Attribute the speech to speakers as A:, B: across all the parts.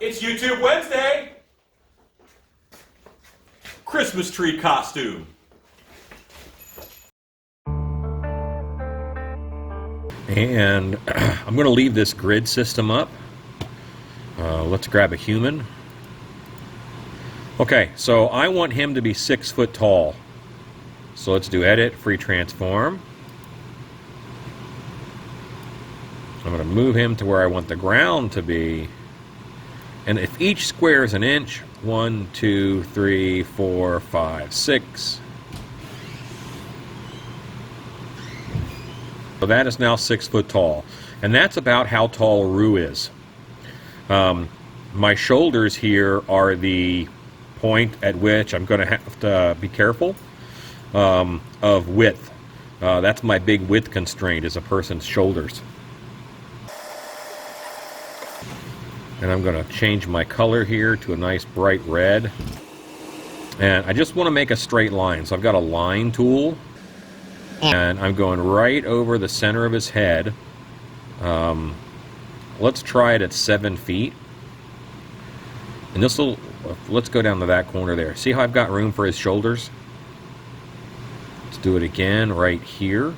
A: It's YouTube Wednesday! Christmas tree costume. And I'm going to leave this grid system up. Let's grab a human. Okay, so I want him to be 6 foot tall. So let's do edit, free transform. I'm going to move him to where I want the ground to be. And if each square is an inch, 1, 2, 3, 4, 5, 6. So that is now 6 foot tall. And that's about how tall Rue is. My shoulders here are the point at which I'm going to have to be careful of width. That's my big width constraint, is a person's shoulders. And I'm going to change my color here to a nice bright red. And I just want to make a straight line. So I've got a line tool. And I'm going right over the center of his head. Let's try it at 7 feet. And this will, let's go down to that corner there. See how I've got room for his shoulders? Let's do it again right here.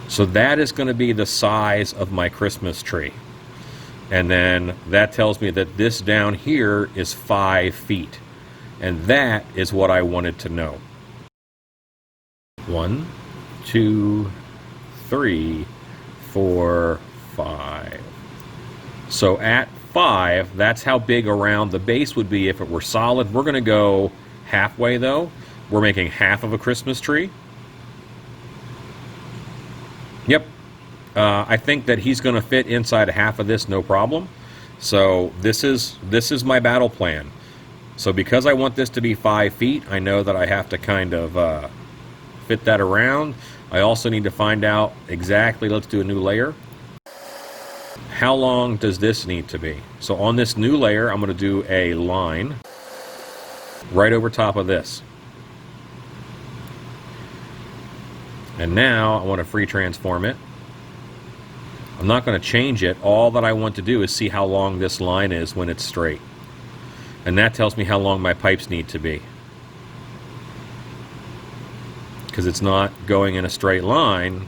A: So that is going to be the size of my Christmas tree. And then that tells me that this down here is 5 feet. And that is what I wanted to know. 1, 2, 3, 4, 5. So at 5, that's how big around the base would be if it were solid. We're going to go halfway though. We're making half of a Christmas tree. Yep. I think that he's going to fit inside a half of this, no problem. So this is my battle plan. So because I want this to be 5 feet, I know that I have to kind of fit that around. I also need to find out exactly, let's do a new layer. How long does this need to be? So on this new layer, I'm going to do a line right over top of this. And now I want to free transform it. I'm not going to change it. All that I want to do is see how long this line is when it's straight. And that tells me how long my pipes need to be. Because it's not going in a straight line.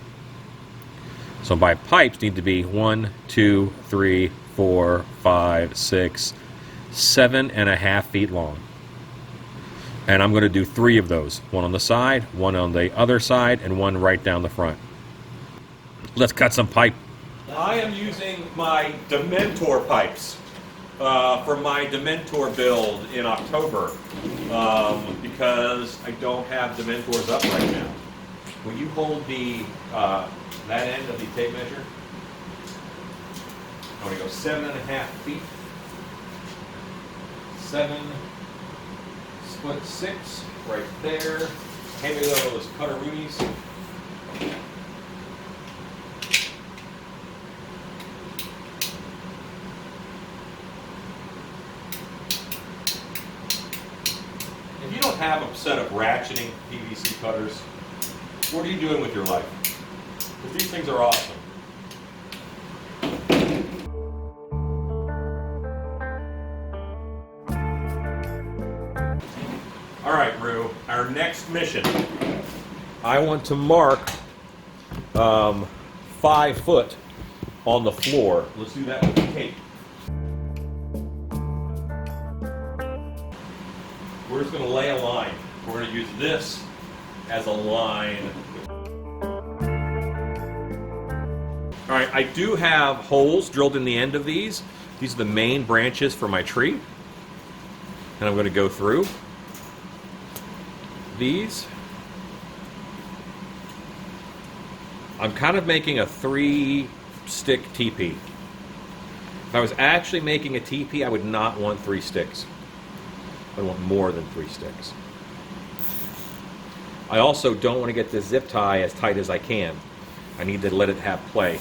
A: So my pipes need to be 1, 2, 3, 4, 5, 6, 7.5 feet long. And I'm going to do 3 of those. 1 on the side, 1 on the other side, and 1 right down the front. Let's cut some pipe. I am using my Dementor pipes for my Dementor build in October because I don't have Dementors up right now. Will you hold the that end of the tape measure? I'm going to go 7.5 feet. 7'6" right there. Hand me those cutter-roonies. If you don't have a set of ratcheting PVC cutters, what are you doing with your life? Because these things are awesome. All right, Rue, our next mission. I want to mark 5 foot on the floor. Let's do that with the tape. We're just going to lay a line. We're going to use this as a line. All right, I do have holes drilled in the end of these. These are the main branches for my tree. And I'm going to go through these. I'm kind of making a 3-stick teepee. If I was actually making a teepee, I would not want 3 sticks. I want more than 3 sticks. I also don't want to get this zip tie as tight as I can. I need to let it have play.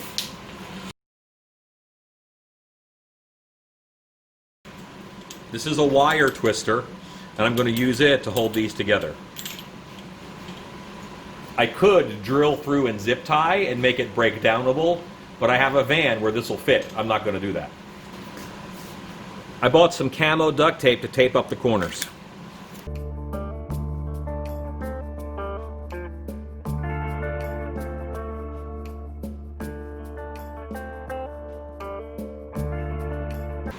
A: This is a wire twister, and I'm going to use it to hold these together. I could drill through and zip tie and make it break downable, but I have a van where this will fit. I'm not going to do that. I bought some camo duct tape to tape up the corners.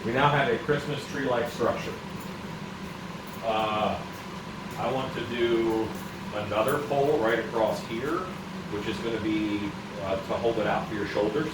A: We now have a Christmas tree-like structure. I want to do another pole right across here, which is going to be to hold it out for your shoulders.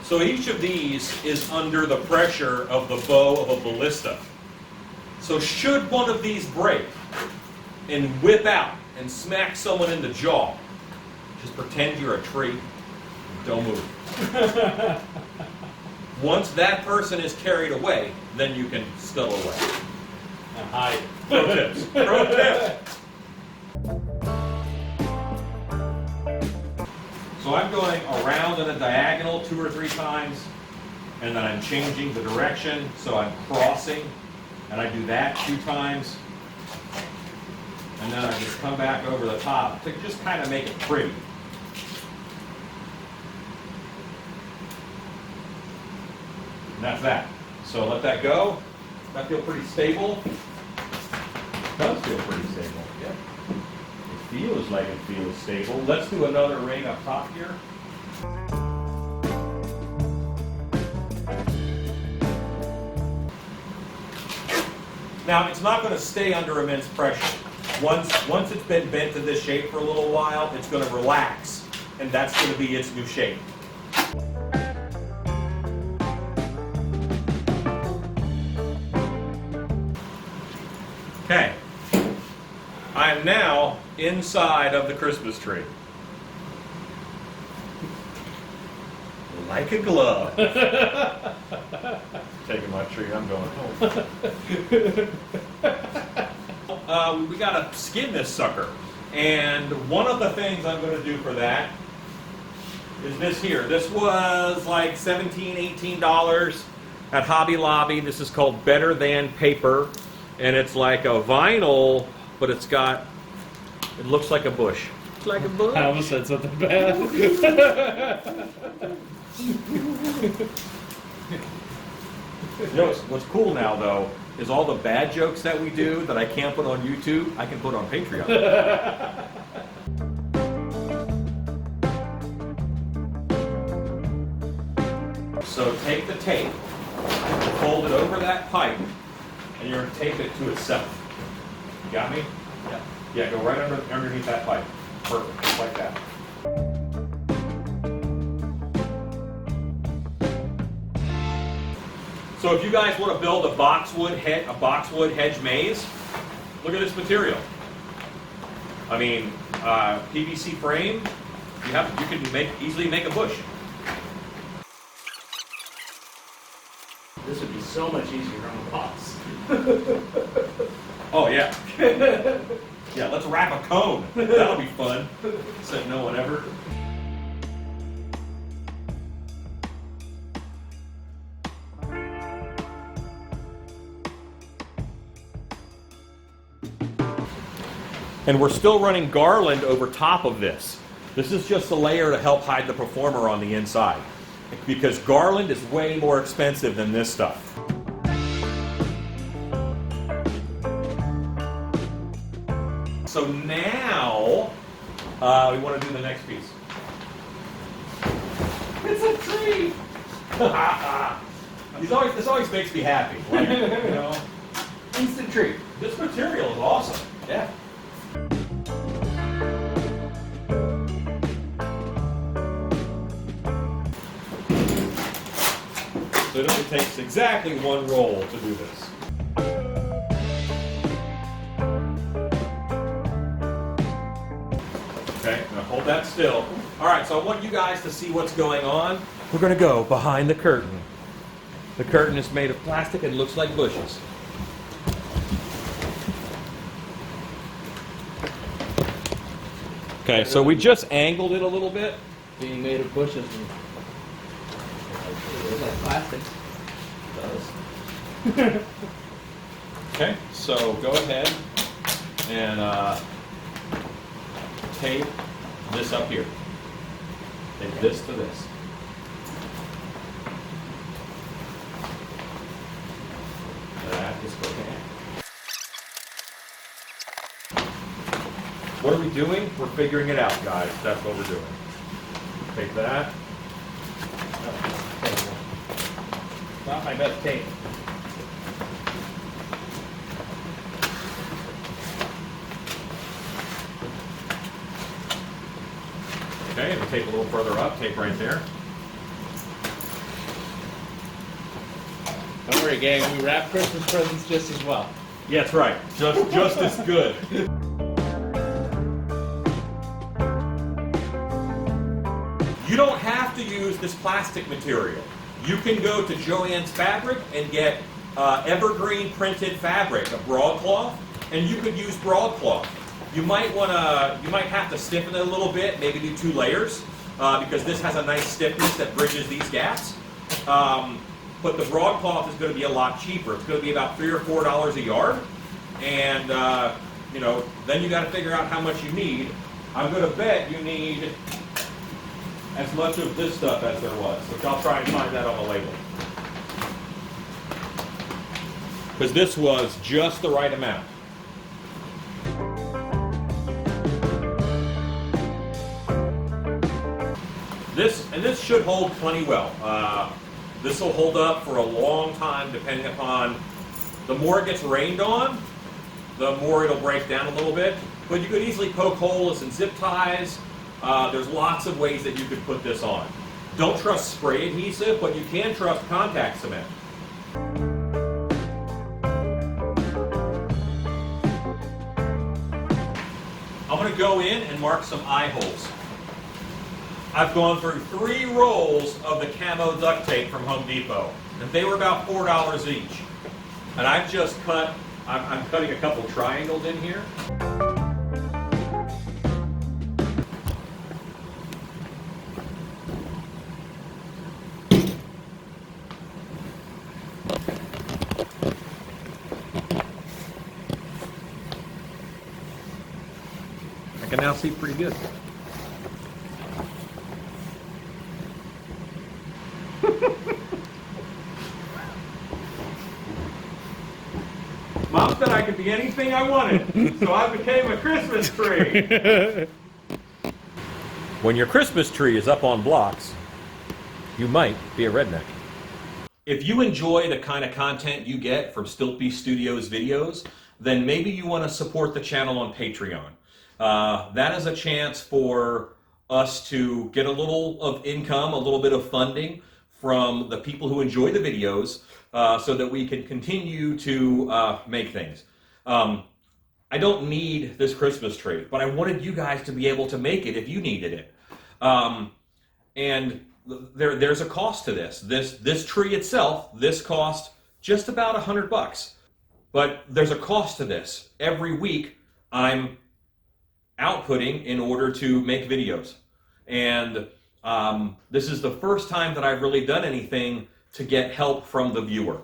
A: So each of these is under the pressure of the bow of a ballista. So should one of these break and whip out and smack someone in the jaw, just pretend you're a tree and don't move. Once that person is carried away, then you can scuttle away.
B: And hide.
A: Pro tips. Pro tips. So I'm going around in a diagonal 2 or 3 times, and then I'm changing the direction, so I'm crossing, and I do that 2 times, and then I just come back over the top to just kind of make it pretty. And that's that. So let that go. That feel pretty stable?
B: It does feel pretty stable.
A: Yeah.
B: It feels like it feels stable.
A: Let's do another ring up top here. Now, it's not going to stay under immense pressure. Once it's been bent to this shape for a little while, it's going to relax, and that's going to be its new shape. Okay. I am now inside of the Christmas tree. Like a glove. Taking my tree, I'm going home. We gotta skin this sucker. And one of the things I'm gonna do for that is this here. This was like $17, $18 at Hobby Lobby. This is called Better Than Paper. And it's like a vinyl, but it looks like a bush. It's like a bush.
B: I almost said something bad.
A: You know what's cool now, though, is all the bad jokes that we do that I can't put on YouTube, I can put on Patreon. So take the tape, fold it over that pipe, and you're going to tape it to itself. You got me? Yeah. Yeah, go right underneath that pipe. Perfect, just like that. So if you guys want to build a boxwood hedge maze, look at this material. I mean, PVC frame. You can easily make a bush.
B: This would be so much easier on the box.
A: Oh yeah. Yeah, let's wrap a cone. That'll be fun. Said no one ever. And we're still running garland over top of this. This is just a layer to help hide the performer on the inside, because garland is way more expensive than this stuff. So now, we want to do the next piece. It's a tree! This always makes me happy. Like, you know, instant tree. This material is awesome. Yeah. So it only takes exactly one roll to do this. Okay, now hold that still. All right, so I want you guys to see what's going on. We're going to go behind the curtain. The curtain is made of plastic and looks like bushes. Okay, so we just angled it a little bit.
B: Being made of bushes and it looks like plastic. It does.
A: Okay, so go ahead and tape this up here. Tape this to this. That is okay. What are we doing? We're figuring it out, guys. That's what we're doing. Take that.
B: Not my best tape.
A: Okay, and tape a little further up. Tape right there.
B: Don't worry, gang. We wrap Christmas presents just as well.
A: Yeah, that's right. Just as good. You don't have to use this plastic material. You can go to Joann's Fabric and get evergreen printed fabric, a broadcloth, and you could use broadcloth. You might have to stiffen it a little bit, maybe do 2 layers, because this has a nice stiffness that bridges these gaps. But the broadcloth is going to be a lot cheaper. It's going to be about $3 or $4 a yard, and then you got to figure out how much you need. I'm going to bet you need as much of this stuff as there was, which I'll try and find that on the label. Because this was just the right amount. This should hold plenty well. This will hold up for a long time, depending upon, the more it gets rained on, the more it'll break down a little bit. But you could easily poke holes and zip ties. There's lots of ways that you could put this on. Don't trust spray adhesive, but you can trust contact cement. I'm going to go in and mark some eye holes. I've gone through 3 rolls of the camo duct tape from Home Depot, and they were about $4 each. And I've just I'm cutting a couple triangles in here. I can now see pretty good. Mom said I could be anything I wanted, so I became a Christmas tree. When your Christmas tree is up on blocks, you might be a redneck. If you enjoy the kind of content you get from Stiltbeast Studios videos, then maybe you want to support the channel on Patreon. That is a chance for us to get a little of income, a little bit of funding from the people who enjoy the videos, so that we can continue to make things. I don't need this Christmas tree, but I wanted you guys to be able to make it if you needed it. And there's a cost to this. This tree itself, this cost just about $100. But there's a cost to this. Every week I'm outputting in order to make videos. And this is the first time that I've really done anything to get help from the viewer.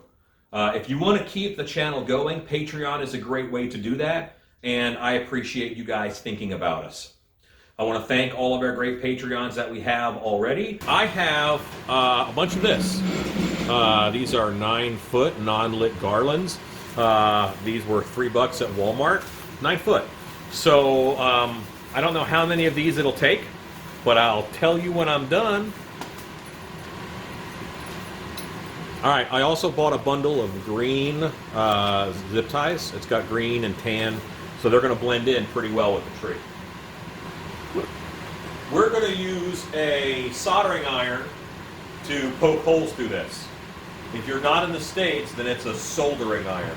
A: If you want to keep the channel going, Patreon is a great way to do that, and I appreciate you guys thinking about us. I want to thank all of our great Patreons that we have already. I have a bunch of this. These are 9-foot non-lit garlands. These were $3 at Walmart. 9 foot. So I don't know how many of these it'll take, but I'll tell you when I'm done. All right, I also bought a bundle of green zip ties. It's got green and tan, so they're going to blend in pretty well with the tree. We're going to use a soldering iron to poke holes through this. If you're not in the States, then it's a soldering iron.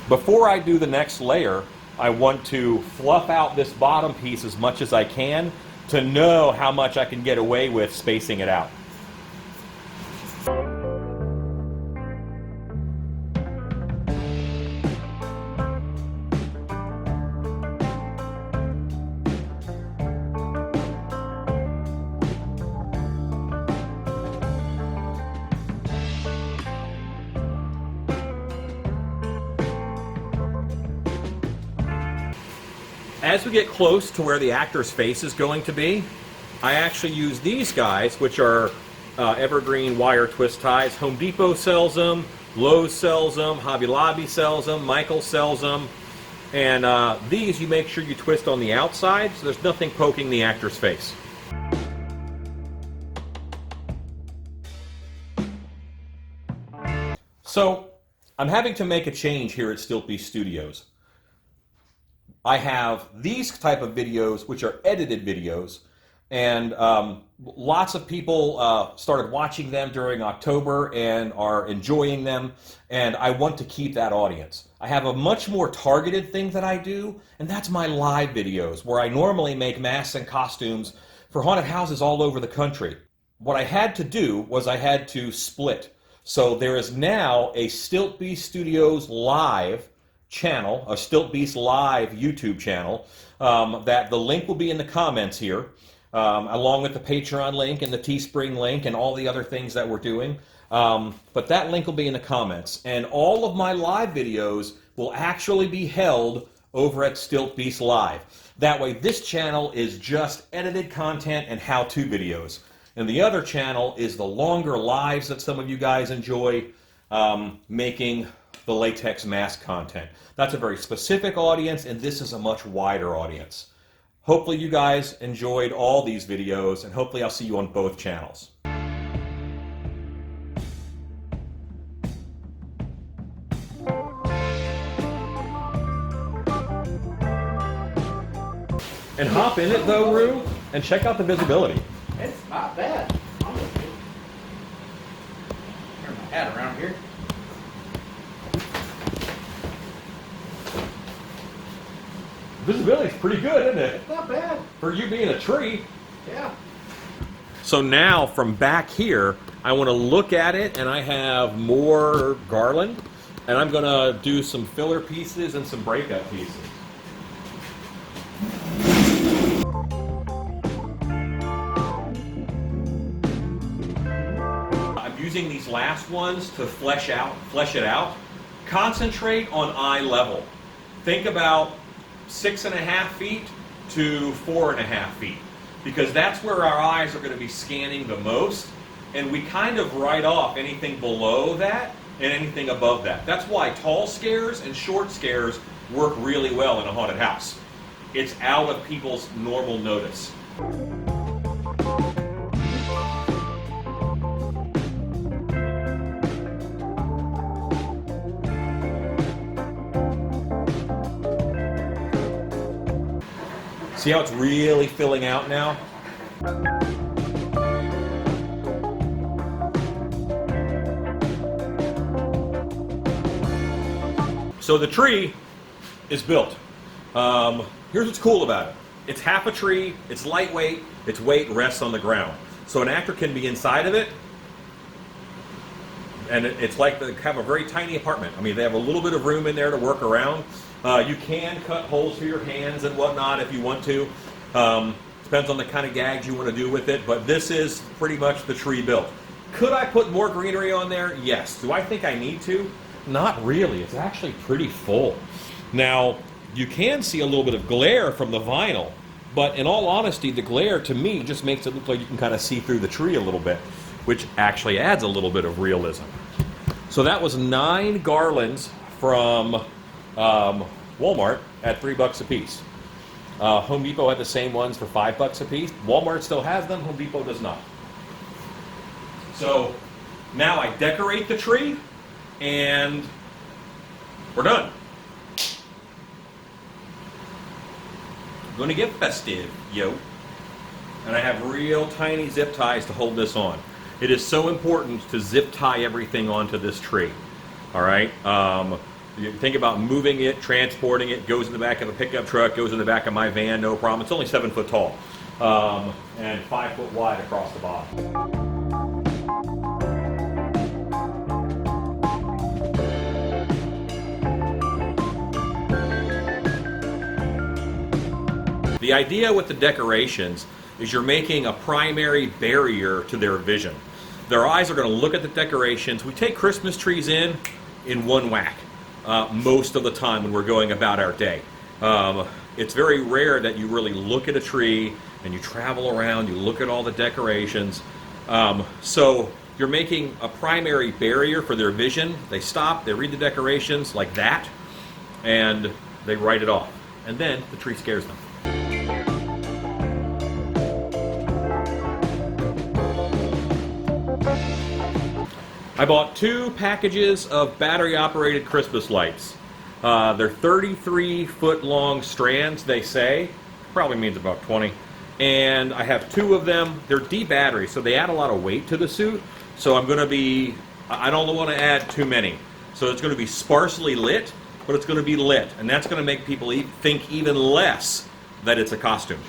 A: Before I do the next layer, I want to fluff out this bottom piece as much as I can to know how much I can get away with spacing it out. As we get close to where the actor's face is going to be, I actually use these guys, which are evergreen wire twist ties. Home Depot sells them, Lowe's sells them, Hobby Lobby sells them, Michaels sells them. And these you make sure you twist on the outside so there's nothing poking the actor's face. So I'm having to make a change here at Stiltbeast Studios. I have these type of videos, which are edited videos, and lots of people started watching them during October and are enjoying them, and I want to keep that audience. I have a much more targeted thing that I do, and that's my live videos, where I normally make masks and costumes for haunted houses all over the country. What I had to do was I had to split. So there is now a Stiltbeast Studios live channel, a Stiltbeast Live YouTube channel, that the link will be in the comments here, along with the Patreon link and the Teespring link and all the other things that we're doing. But that link will be in the comments. And all of my live videos will actually be held over at Stiltbeast Live. That way, this channel is just edited content and how-to videos. And the other channel is the longer lives that some of you guys enjoy, making the latex mask content. That's a very specific audience, and this is a much wider audience. Hopefully you guys enjoyed all these videos, and hopefully I'll see you on both channels. And hop in it though, Rue, and check out the visibility.
B: It's not bad, honestly. Turn my hat around here.
A: Visibility's pretty good, isn't it?
B: It's not bad.
A: For you being a tree.
B: Yeah.
A: So now from back here, I want to look at it, and I have more garland, and I'm going to do some filler pieces and some breakup pieces. I'm using these last ones to flesh it out. Concentrate on eye level. Think about 6.5 feet to 4.5 feet, because that's where our eyes are going to be scanning the most, and we kind of write off anything below that and anything above that. That's why tall scares and short scares work really well in a haunted house. It's out of people's normal notice. See how it's really filling out now? So the tree is built. Here's what's cool about it. It's half a tree, it's lightweight, its weight rests on the ground. So an actor can be inside of it, and it's like they have a very tiny apartment. I mean, they have a little bit of room in there to work around. You can cut holes for your hands and whatnot if you want to. Depends on the kind of gags you want to do with it, but this is pretty much the tree built. Could I put more greenery on there? Yes. Do I think I need to? Not really. It's actually pretty full. Now, you can see a little bit of glare from the vinyl, but in all honesty, the glare to me just makes it look like you can kind of see through the tree a little bit, which actually adds a little bit of realism. So that was 9 garlands from Walmart at $3 a piece. Home Depot had the same ones for $5 a piece. Walmart still has them, Home Depot does not. So now I decorate the tree, and we're done. I'm going to get festive, yo. And I have real tiny zip ties to hold this on. It is so important to zip tie everything onto this tree. All right? You think about moving it, transporting it, goes in the back of a pickup truck, goes in the back of my van, no problem. It's only 7 foot tall and 5 foot wide across the bottom. The idea with the decorations is you're making a primary barrier to their vision. Their eyes are going to look at the decorations. We take Christmas trees in one whack most of the time when we're going about our day. It's very rare that you really look at a tree and you travel around, you look at all the decorations. So you're making a primary barrier for their vision. They stop, they read the decorations like that, and they write it off. And then the tree scares them. I bought 2 packages of battery-operated Christmas lights. They're 33-foot long strands, they say. Probably means about 20. And I have 2 of them. They're D-battery, so they add a lot of weight to the suit. So I don't want to add too many. So it's going to be sparsely lit, but it's going to be lit. And that's going to make people think even less that it's a costume.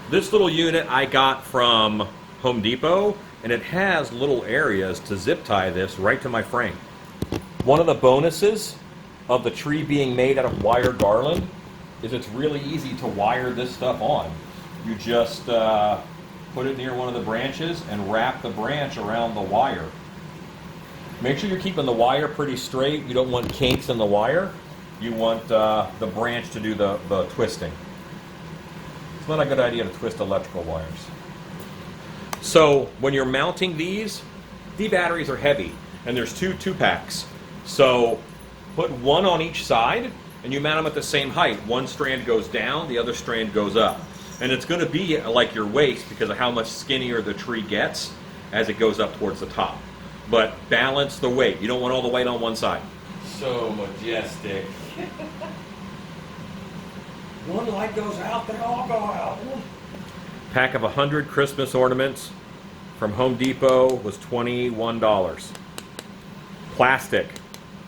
A: This little unit I got from Home Depot, and it has little areas to zip tie this right to my frame. One of the bonuses of the tree being made out of wire garland is it's really easy to wire this stuff on. You just put it near one of the branches and wrap the branch around the wire. Make sure you're keeping the wire pretty straight. You don't want kinks in the wire. You want the branch to do the twisting. It's not a good idea to twist electrical wires. So when you're mounting these, batteries are heavy, and there's 2 2-packs. So put 1 on each side, and you mount them at the same height. One strand goes down, the other strand goes up. And it's going to be like your waist because of how much skinnier the tree gets as it goes up towards the top. But balance the weight. You don't want all the weight on one side. So majestic. One light goes out, they all go out. Pack of 100 Christmas ornaments from Home Depot was $21. Plastic,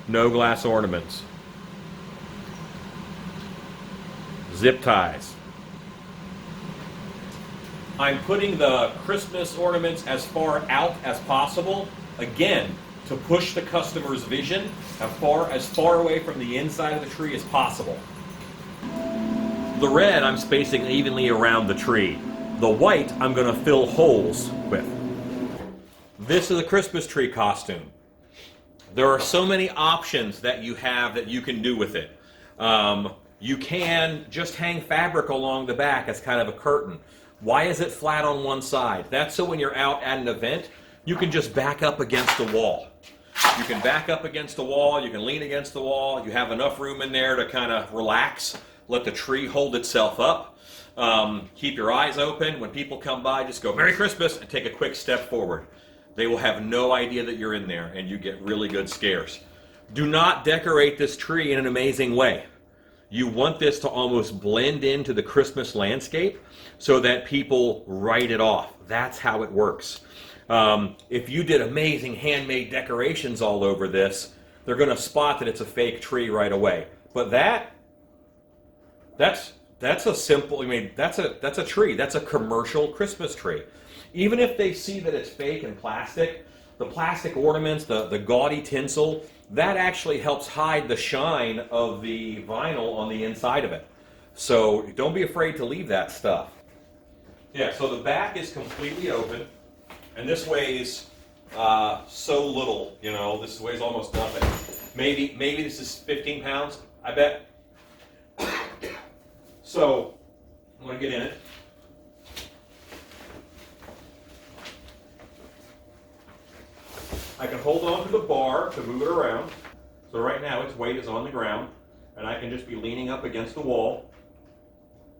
A: no glass ornaments. Zip ties. I'm putting the Christmas ornaments as far out as possible, again, to push the customer's vision as far away from the inside of the tree as possible. The red I'm spacing evenly around the tree. The white I'm going to fill holes with. This is a Christmas tree costume. There are so many options that you have that you can do with it. You can just hang fabric along the back as kind of a curtain. Why is it flat on one side? That's so when you're out at an event, you can just back up against the wall. You can back up against the wall, you can lean against the wall, you have enough room in there to kind of relax, let the tree hold itself up. Keep your eyes open. When people come by, just go, "Merry Christmas," and take a quick step forward. They will have no idea that you're in there, and you get really good scares. Do not decorate this tree in an amazing way. You want this to almost blend into the Christmas landscape so that people write it off. That's how it works. If you did amazing handmade decorations all over this, they're going to spot that it's a fake tree right away. But that's a simple, that's a tree. That's a commercial Christmas tree. Even if they see that it's fake and plastic, the plastic ornaments, the gaudy tinsel, that actually helps hide the shine of the vinyl on the inside of it. So don't be afraid to leave that stuff. Yeah, so the back is completely open, and this weighs so little, this weighs almost nothing. Maybe this is 15 pounds, I bet. So I'm going to get in it. I can hold on to the bar to move it around. So right now its weight is on the ground, and I can just be leaning up against the wall.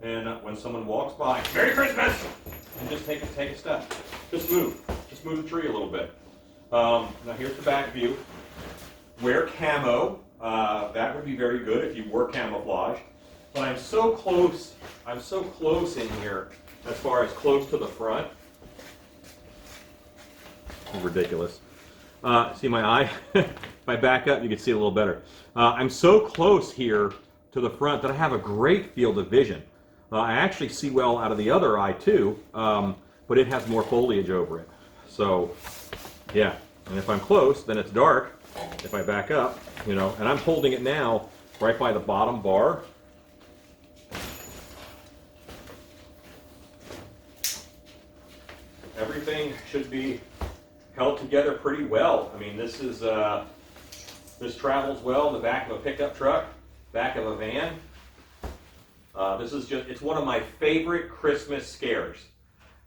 A: And when someone walks by, "Merry Christmas!" and just take a step. Just move the tree a little bit. Now here's the back view. Wear camo. That would be very good if you wore camouflage. But I'm so close in here as far as close to the front. Ridiculous. See my eye? I back up, you can see it a little better. I'm so close here to the front that I have a great field of vision. I actually see well out of the other eye too, but it has more foliage over it. So, yeah, and if I'm close, then it's dark. If I back up, you know, and I'm holding it now right by the bottom bar. Everything should be held together pretty well. I mean, this travels well in the back of a pickup truck, back of a van. It's one of my favorite Christmas scares.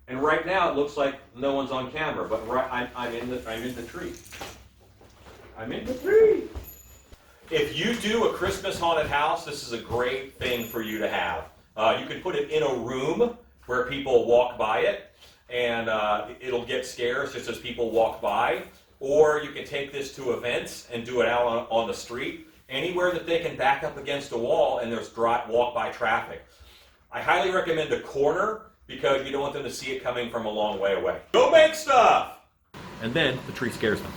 A: And right now it looks like no one's on camera, but I'm in the tree. I'm in the tree. If you do a Christmas haunted house, this is a great thing for you to have. You can put it in a room where people walk by it, and it'll get scares just as people walk by. Or you can take this to events and do it out on the street, anywhere that they can back up against a wall and there's walk-by traffic. I highly recommend a corner because you don't want them to see it coming from a long way away. Go make stuff! And then the tree scares them.